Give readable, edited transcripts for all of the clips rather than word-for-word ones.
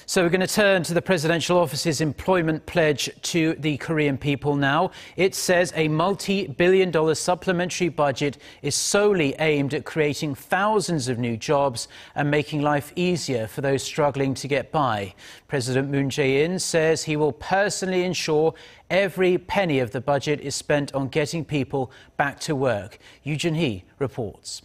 So we're going to turn to the presidential office's employment pledge to the Korean people now. It says a multi-billion-dollar supplementary budget is solely aimed at creating thousands of new jobs and making life easier for those struggling to get by. President Moon Jae-in says he will personally ensure every penny of the budget is spent on getting people back to work. Yoo Joon-hee reports.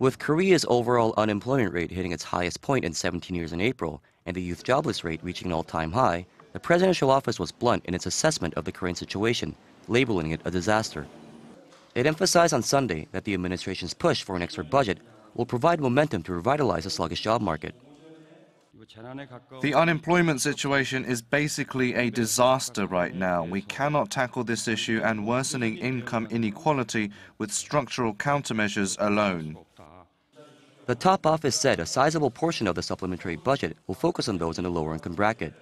With Korea's overall unemployment rate hitting its highest point in 17 years in April and the youth jobless rate reaching an all-time high, the presidential office was blunt in its assessment of the Korean situation, labeling it a disaster. It emphasized on Sunday that the administration's push for an extra budget will provide momentum to revitalize the sluggish job market. The unemployment situation is basically a disaster right now. We cannot tackle this issue and worsening income inequality with structural countermeasures alone. The top office said a sizable portion of the supplementary budget will focus on those in the lower-income bracket.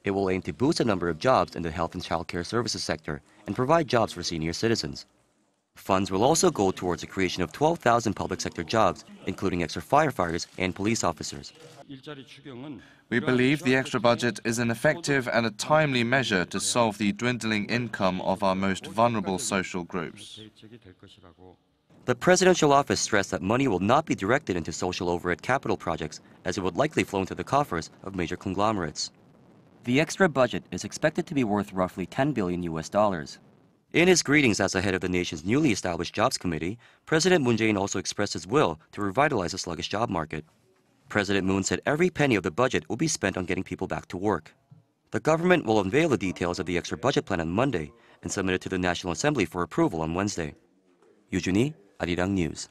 It will aim to boost the number of jobs in the health and child care services sector and provide jobs for senior citizens. Funds will also go towards the creation of 12,000 public sector jobs, including extra firefighters and police officers. We believe the extra budget is an effective and a timely measure to solve the dwindling income of our most vulnerable social groups. The presidential office stressed that money will not be directed into social overhead capital projects, as it would likely flow into the coffers of major conglomerates. The extra budget is expected to be worth roughly $10 billion. In his greetings as the head of the nation's newly established Jobs Committee, President Moon Jae-in also expressed his will to revitalize the sluggish job market. President Moon said every penny of the budget will be spent on getting people back to work. The government will unveil the details of the extra budget plan on Monday and submit it to the National Assembly for approval on Wednesday. Yoo Joon-hee, Arirang News.